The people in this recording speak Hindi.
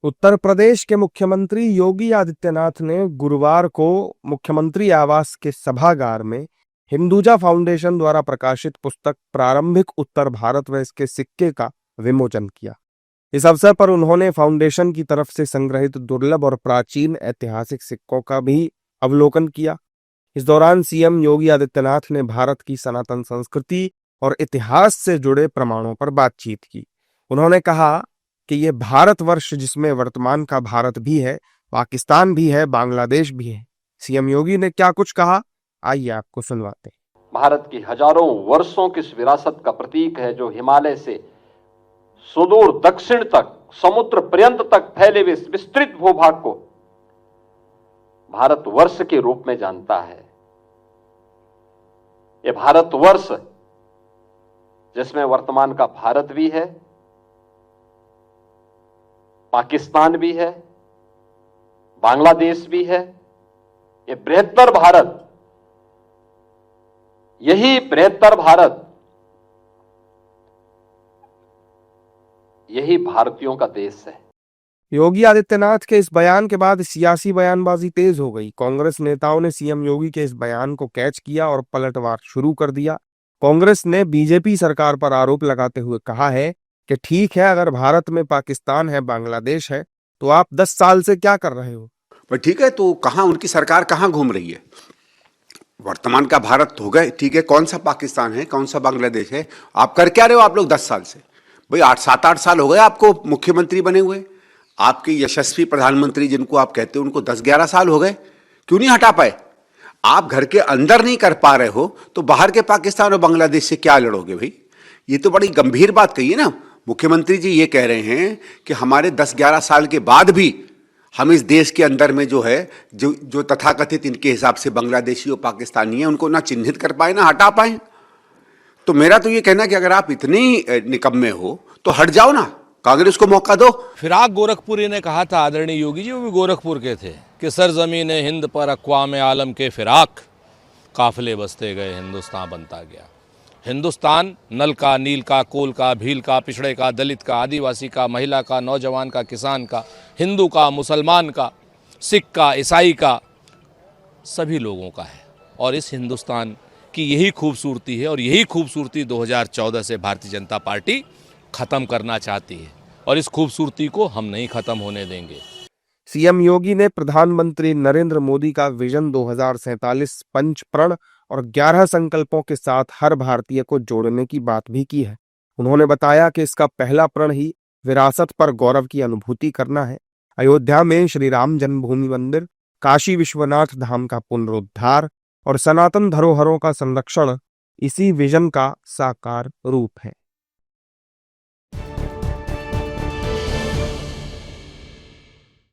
उत्तर प्रदेश के मुख्यमंत्री योगी आदित्यनाथ ने गुरुवार को मुख्यमंत्री आवास के सभागार में हिंदुजा फाउंडेशन द्वारा प्रकाशित पुस्तक प्रारंभिक उत्तर भारत व इसके सिक्के का विमोचन किया। इस अवसर पर उन्होंने फाउंडेशन की तरफ से संग्रहित दुर्लभ और प्राचीन ऐतिहासिक सिक्कों का भी अवलोकन किया। इस दौरान सीएम योगी आदित्यनाथ ने भारत की सनातन संस्कृति और इतिहास से जुड़े प्रमाणों पर बातचीत की। उन्होंने कहा कि ये भारतवर्ष जिसमें वर्तमान का भारत भी है, पाकिस्तान भी है, बांग्लादेश भी है। सीएम योगी ने क्या कुछ कहा, आइए आपको सुनवाते हैं। भारत की हजारों वर्षों की इस विरासत का प्रतीक है जो हिमालय से सुदूर दक्षिण तक, समुद्र पर्यंत तक फैले हुए विस्तृत भूभाग को भारतवर्ष के रूप में जानता है। ये भारतवर्ष जिसमें वर्तमान का भारत भी है, पाकिस्तान भी है, बांग्लादेश भी है। ये बृहत्तर भारत, यही बृहत्तर भारत, यही भारतीयों का देश है। योगी आदित्यनाथ के इस बयान के बाद सियासी बयानबाजी तेज हो गई। कांग्रेस नेताओं ने सीएम योगी के इस बयान को कैच किया और पलटवार शुरू कर दिया। कांग्रेस ने बीजेपी सरकार पर आरोप लगाते हुए कहा है कि ठीक है, अगर भारत में पाकिस्तान है, बांग्लादेश है, तो आप 10 साल से क्या कर रहे हो? पर ठीक है, तो कहां उनकी सरकार कहां घूम रही है? वर्तमान का भारत हो गए, ठीक है, कौन सा पाकिस्तान है, कौन सा बांग्लादेश है? आप कर क्या रहे हो आप लोग 10 साल से? भाई 7-8 साल हो गए आपको मुख्यमंत्री बने हुए। आपके यशस्वी प्रधानमंत्री जिनको आप कहते हो उनको 10-11 साल हो गए, क्यों नहीं हटा पाए? आप घर के अंदर नहीं कर पा रहे हो तो बाहर के पाकिस्तान और बांग्लादेश से क्या लड़ोगे भाई? ये तो बड़ी गंभीर बात कही है ना। मुख्यमंत्री जी ये कह रहे हैं कि हमारे 10-11 साल के बाद भी हम इस देश के अंदर में जो है जो तथाकथित इनके हिसाब से बांग्लादेशी और पाकिस्तानी है उनको ना चिन्हित कर पाए ना हटा पाए। तो मेरा तो ये कहना कि अगर आप इतने निकम्मे हो तो हट जाओ ना, कांग्रेस को मौका दो। फिराक गोरखपुरी ने कहा था, आदरणीय योगी जी, वो भी गोरखपुर के थे, कि सरजमीन हिंद पर अक़वाम आलम के फिराक काफिले बसते गए, हिंदुस्तान बनता गया। हिंदुस्तान नल का, नील का, कोल का, भील का, पिछड़े का, दलित का, आदिवासी का, महिला का, नौजवान का, किसान का, हिंदू का, मुसलमान का, सिख का, ईसाई का, सभी लोगों का है। और इस हिंदुस्तान की यही खूबसूरती है और यही खूबसूरती 2014 से भारतीय जनता पार्टी ख़त्म करना चाहती है और इस खूबसूरती को हम नहीं ख़त्म होने देंगे। सीएम योगी ने प्रधानमंत्री नरेंद्र मोदी का विजन 2047 पंच प्रण और 11 संकल्पों के साथ हर भारतीय को जोड़ने की बात भी की है। उन्होंने बताया कि इसका पहला प्रण ही विरासत पर गौरव की अनुभूति करना है। अयोध्या में श्री राम जन्मभूमि मंदिर, काशी विश्वनाथ धाम का पुनरुद्धार और सनातन धरोहरों का संरक्षण इसी विजन का साकार रूप है।